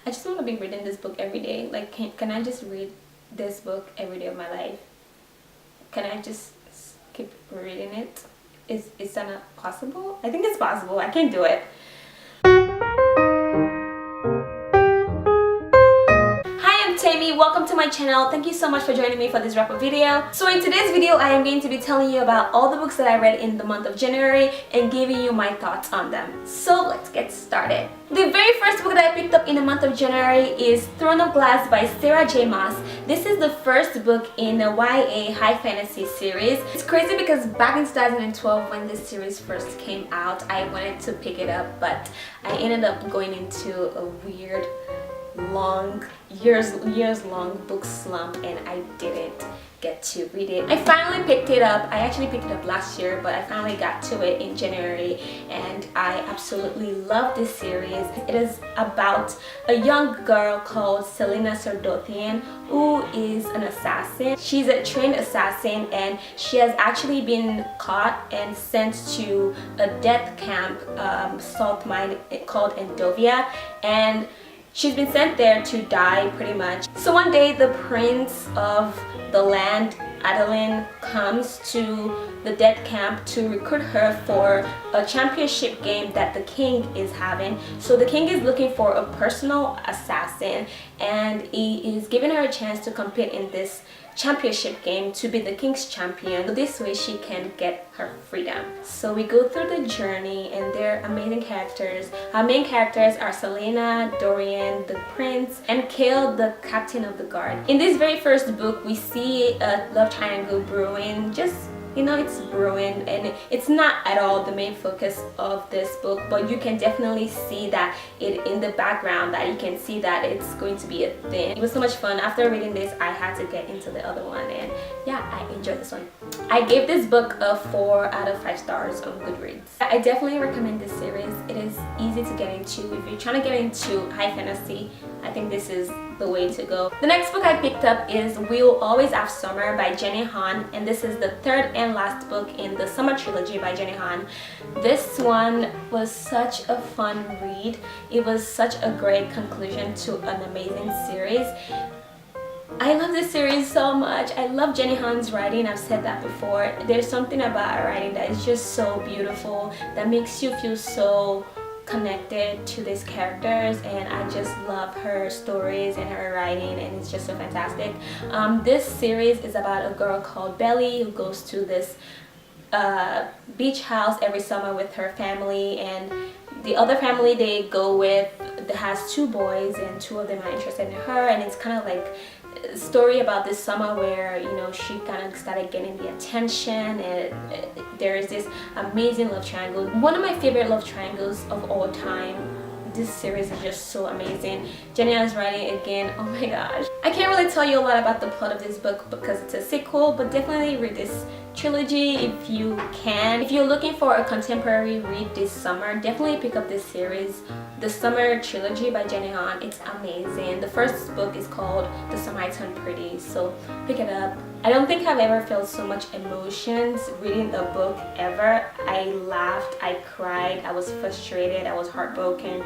I just want to be reading this book every day. Like, can I just read this book every day of my life? Can I just keep reading it? Is that not possible? I think it's possible. I can do it. Tammy, welcome to my channel. Thank you so much for joining me for this wrap-up video. So in today's video, I am going to be telling you about all the books that I read in the month of January and giving you my thoughts on them. So let's get started. The very first book that I picked up in the month of January is Throne of Glass by Sarah J. Maas. This is the first book in the YA high fantasy series. It's crazy because back in 2012 when this series first came out, I wanted to pick it up, but I ended up going into a weird years long book slump and I didn't get to read it. I finally picked it up. I actually picked it up last year, but I finally got to it in January and I absolutely love this series. It is about a young girl called Selena Sardothian who is an assassin. She's a trained assassin and she has actually been caught and sent to a death camp, salt mine called Endovia, and she's been sent there to die pretty much. So one day the prince of the land, Adeline, comes to the death camp to recruit her for a championship game that the king is having. So the king is looking for a personal assassin and he is giving her a chance to compete in this championship game to be the king's champion. So this way she can get her freedom. So we go through the journey and they're amazing characters. Our main characters are Selena, Dorian, the prince, and Kale, the captain of the guard. In this very first book, we see a love triangle brewing. Just, you know, it's brewing and it's not at all the main focus of this book, but you can definitely see that it in the background, that you can see that it's going to be a thing. It was so much fun. After reading this, I had to get into the other one and yeah, I enjoyed this one. I gave this book a 4 out of 5 stars on Goodreads. I definitely recommend this series. It is easy to get into. If you're trying to get into high fantasy, I think this is the way to go. The next book I picked up is We'll Always Have Summer by Jenny Han, and this is the third and last book in the Summer Trilogy by Jenny Han. This one was such a fun read. It was such a great conclusion to an amazing series. I love this series so much. I love Jenny Han's writing. I've said that before. There's something about her writing that is just so beautiful, that makes you feel so connected to these characters, and I just love her stories and her writing, and it's just so fantastic. This series is about a girl called Belly who goes to this beach house every summer with her family, and the other family they go with has 2 boys and 2 of them are interested in her, and it's kind of like a story about this summer where, you know, she kind of started getting the attention and there is this amazing love triangle. One of my favorite love triangles of all time. This series is just so amazing. Jenny is writing again. Oh my gosh. I can't really tell you a lot about the plot of this book because it's a sequel, but definitely read this trilogy if you can. If you're looking for a contemporary read this summer, definitely pick up this series, the Summer Trilogy by Jenny Han. It's amazing. The first book is called The Summer I Turned Pretty, so pick it up. I don't think I've ever felt so much emotions reading a book ever. I laughed, I cried, I was frustrated, I was heartbroken,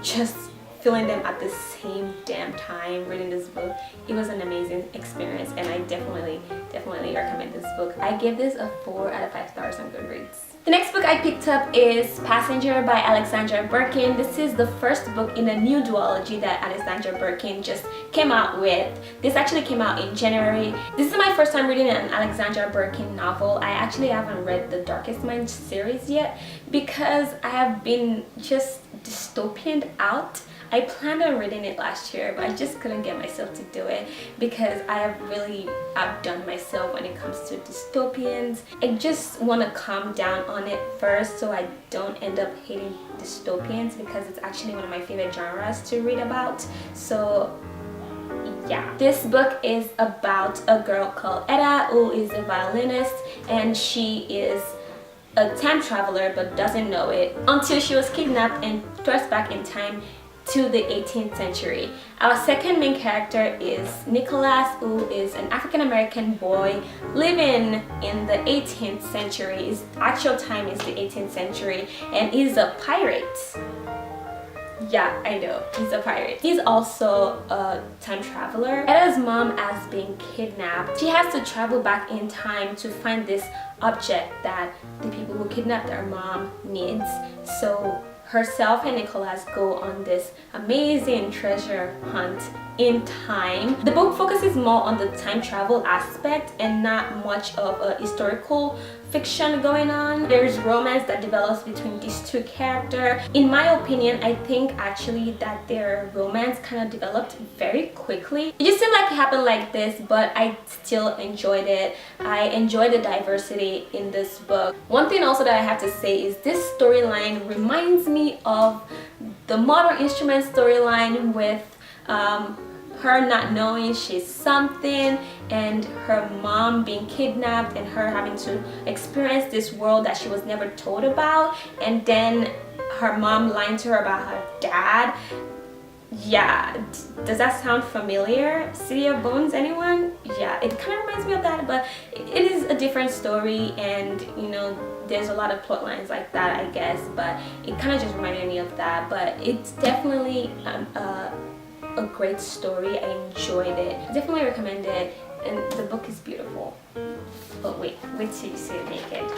just feeling them at the same damn time reading this book. It was an amazing experience and I definitely recommend this book. I give this a 4 out of 5 stars on Goodreads. The next book I picked up is Passenger by Alexandra Birkin. This is the first book in a new duology that Alexandra Birkin just came out with. This actually came out in January. This is my first time reading an Alexandra Birkin novel. I actually haven't read the Darkest Mind series yet because I have been just dystopian out. I planned on reading it last year, but I just couldn't get myself to do it because I have really outdone myself when it comes to dystopians. I just want to calm down on it first so I don't end up hating dystopians because it's actually one of my favorite genres to read about. So yeah, this book is about a girl called Etta who is a violinist, and she is a time traveler but doesn't know it until she was kidnapped and thrust back in time to the 18th century. Our second main character is Nicholas, who is an African-American boy living in the 18th century. His actual time is the 18th century, and he's a pirate. Yeah, I know, he's a pirate. He's also a time traveler. Eda's mom has been kidnapped. She has to travel back in time to find this object that the people who kidnapped her mom needs. So herself and Nicholas go on this amazing treasure hunt in time. The book focuses more on the time travel aspect and not much of a historical fiction going on. There's romance that develops between these two characters. In my opinion, I think actually that their romance kind of developed very quickly. It just seemed like it happened like this, but I still enjoyed it. I enjoyed the diversity in this book. One thing also that I have to say is this storyline reminds me of the Modern Instruments storyline with her not knowing she's something and her mom being kidnapped and her having to experience this world that she was never told about, and then her mom lying to her about her dad. Yeah, does that sound familiar? City of Bones, anyone? Yeah, it kind of reminds me of that, but it is a different story, and you know, there's a lot of plot lines like that, I guess, but it kind of just reminded me of that. But it's definitely a great story. I enjoyed it. I definitely recommend it, and the book is beautiful. But wait till you see it naked.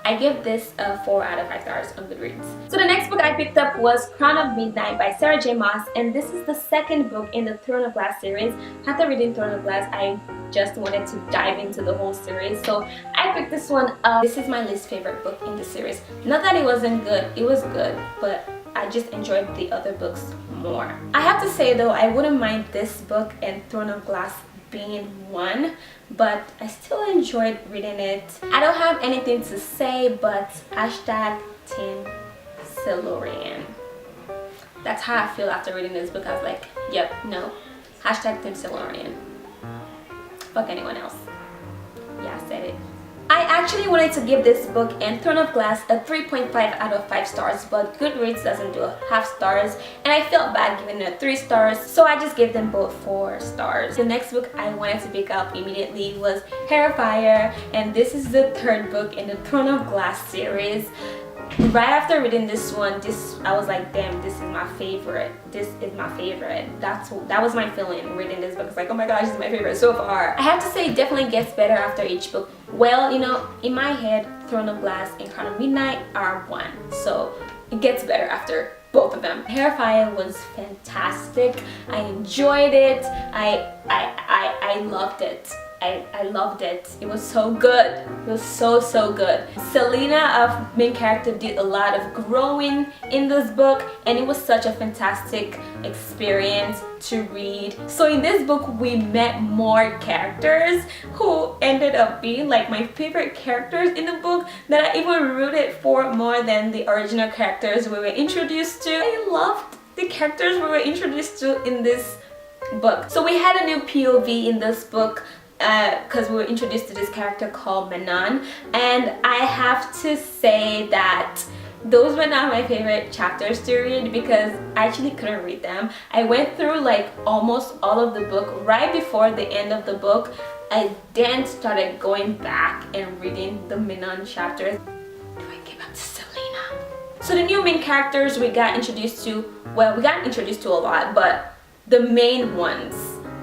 I give this a 4 out of 5 stars on Goodreads. So the next book I picked up was Crown of Midnight by Sarah J. Maas, and this is the second book in the Throne of Glass series. After reading Throne of Glass, I just wanted to dive into the whole series, so I picked this one up. This is my least favorite book in the series. Not that it wasn't good, it was good, but I just enjoyed the other books more. I have to say though, I wouldn't mind this book and Throne of Glass being one, but I still enjoyed reading it. I don't have anything to say, but hashtag Team Silurian. That's how I feel after reading this book. I was like, yep, no, hashtag Team Silurian. Fuck anyone else. Yeah, I said it. I actually wanted to give this book and Throne of Glass a 3.5 out of 5 stars, but Goodreads doesn't do half stars, and I felt bad giving it 3 stars, so I just gave them both 4 stars. The next book I wanted to pick up immediately was Hair of Fire, and this is the 3rd book in the Throne of Glass series. Right after reading this one, I was like, damn, this is my favorite. This is my favorite. That was my feeling reading this book. It's like, oh my gosh, this is my favorite so far. I have to say it definitely gets better after each book. Well, you know, in my head, Throne of Glass and Crown of Midnight are one, so it gets better after both of them. Hair of Fire was fantastic. I enjoyed it. I loved it. I loved it. It was so good. It was so good. Selena, our main character, did a lot of growing in this book, and it was such a fantastic experience to read. So in this book we met more characters who ended up being like my favorite characters in the book, that I even rooted for more than the original characters we were introduced to. I loved the characters we were introduced to in this book. So we had a new POV in this book, because we were introduced to this character called Manon, and I have to say that those were not my favorite chapters to read because I actually couldn't read them. I went through like almost all of the book. Right before the end of the book, I then started going back and reading the Manon chapters. Do I give up to Selena? So the new main characters we got introduced to, well, we got introduced to a lot, but the main ones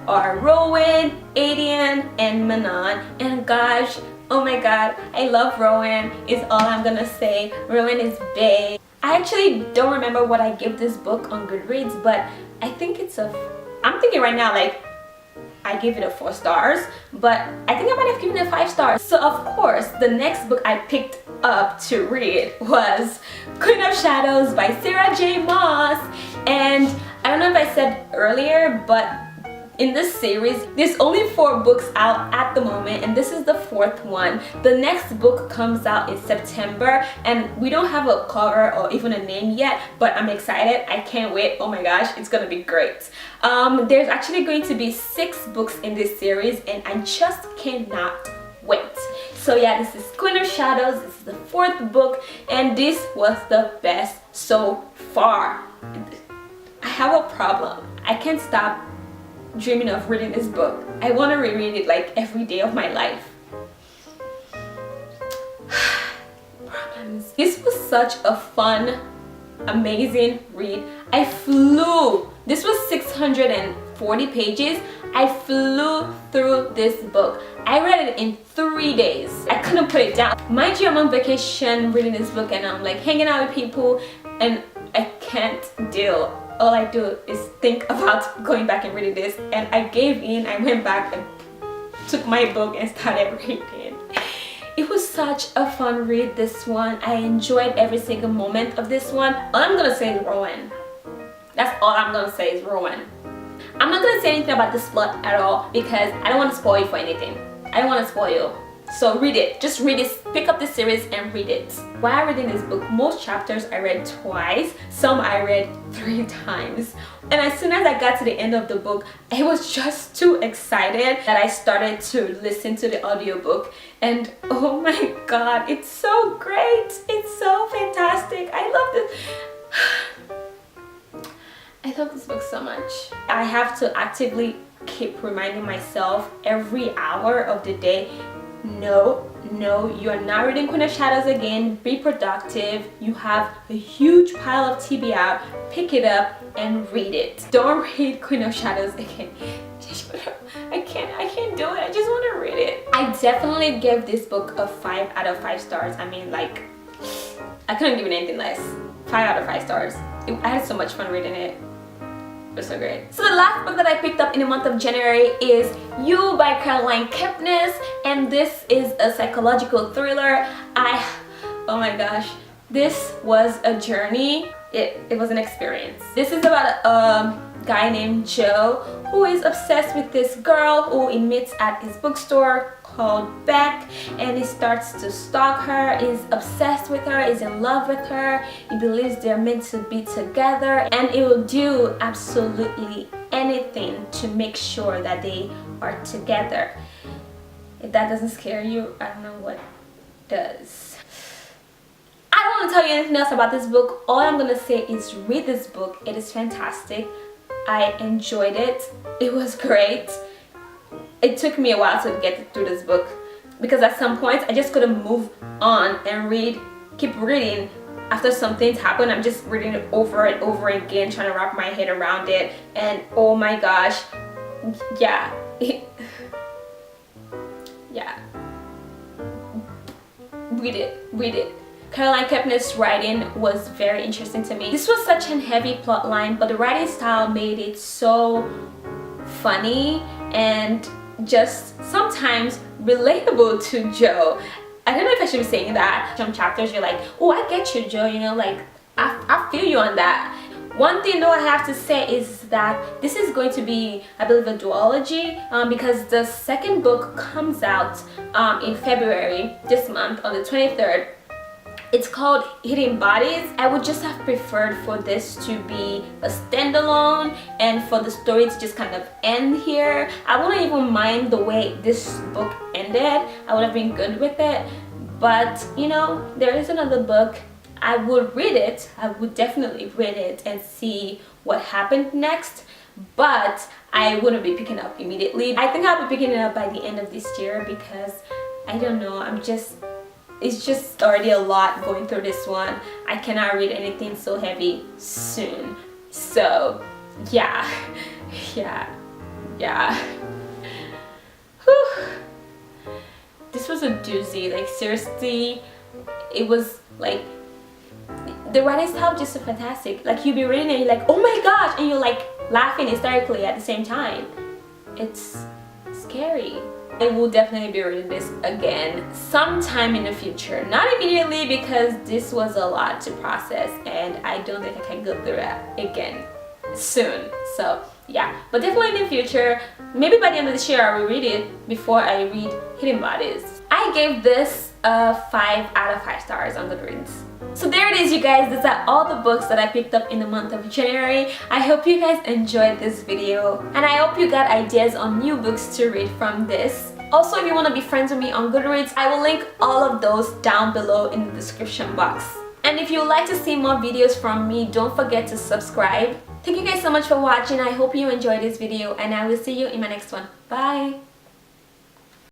are Rowan, Aiden, and Manon. And gosh, oh my god, I love Rowan is all I'm gonna say. Rowan is bae. I actually don't remember what I give this book on Goodreads, but I think I'm thinking right now like I gave it a 4 stars, but I think I might have given it 5 stars. So of course, the next book I picked up to read was Queen of Shadows by Sarah J. Maas. And I don't know if I said earlier, but in this series, there's only 4 books out at the moment, and this is the 4th one. The next book comes out in September, and we don't have a cover or even a name yet, but I'm excited. I can't wait. Oh my gosh, it's gonna be great. There's actually going to be 6 books in this series, and I just cannot wait. So yeah, this is Queen of Shadows. This is the 4th book, and this was the best so far. I have a problem. I can't stop dreaming of reading this book. I want to reread it like every day of my life. Problem times. This was such a fun, amazing read. I flew. This was 640 pages. I flew through this book. I read it in 3 days. I couldn't put it down. Mind you, I'm on vacation reading this book and I'm like hanging out with people and I can't deal. All I do is think about going back and reading this, and I gave in. I went back and took my book and started reading. It was such a fun read, this one. I enjoyed every single moment of this one. All I'm gonna say is Rowan. That's all I'm gonna say is Rowan. I'm not gonna say anything about this plot at all because I don't want to spoil you for anything. I don't want to spoil you. So read it. Just read this. Pick up this series and read it. While reading this book, most chapters I read twice. Some I read 3 times. And as soon as I got to the end of the book, I was just too excited that I started to listen to the audiobook. And oh my god, it's so great. It's so fantastic. I love this. I love this book so much. I have to actively keep reminding myself every hour of the day, no, you are not reading Queen of Shadows again. Be productive. You have a huge pile of TB out. Pick it up and read it. Don't read Queen of Shadows again. I can't do it. I just want to read it. I definitely gave this book a 5 out of 5 stars. I mean, like, I couldn't give it anything less. 5 out of 5 stars. I had so much fun reading it. It was so great. So the last book that I picked up in the month of January is You by Caroline Kepnes, and this is a psychological thriller. Oh my gosh, this was a journey. It was an experience. This is about a guy named Joe who is obsessed with this girl who he meets at his bookstore called Beck, and he starts to stalk her, is obsessed with her, is in love with her. He believes they're meant to be together, and he will do absolutely anything to make sure that they are together. If that doesn't scare you, I don't know what does. I don't want to tell you anything else about this book. All I'm gonna say is read this book. It is fantastic. I enjoyed it. It was great. It took me a while to get through this book because at some points I just couldn't move on and keep reading. After some things happen, I'm just reading it over and over again, trying to wrap my head around it. And oh my gosh, yeah. Yeah. Read it. Caroline Kepnes' writing was very interesting to me. This was such a heavy plot line, but the writing style made it so funny and just sometimes relatable to Joe. I don't know if I should be saying that. Some chapters you're like, oh, I get you, Joe, you know, like I feel you on that. One thing though I have to say is that this is going to be, I believe, a duology because the second book comes out in February this month on the 23rd. It's called Hidden Bodies. I would just have preferred for this to be a standalone and for the story to just kind of end here. I wouldn't even mind the way this book ended. I would have been good with it. But, you know, there is another book. I would read it. I would definitely read it and see what happened next. But I wouldn't be picking it up immediately. I think I'll be picking it up by the end of this year because, I don't know, it's just already a lot going through this one. I cannot read anything so heavy soon. So, yeah. Whew. This was a doozy. Like, seriously, it was like, the writing style just so fantastic. Like, you'll be reading and you're like, oh my gosh, and you're like laughing hysterically at the same time. It's scary. I will definitely be reading this again sometime in the future. Not immediately because this was a lot to process and I don't think I can go through that again soon. So yeah, but definitely in the future, maybe by the end of this year I will read it before I read Hidden Bodies. I gave this a 5 out of 5 stars on Goodreads. So there it is, you guys. These are all the books that I picked up in the month of January. I hope you guys enjoyed this video and I hope you got ideas on new books to read from this. Also, if you want to be friends with me on Goodreads, I will link all of those down below in the description box. And if you would like to see more videos from me, don't forget to subscribe. Thank you guys so much for watching. I hope you enjoyed this video and I will see you in my next one. Bye!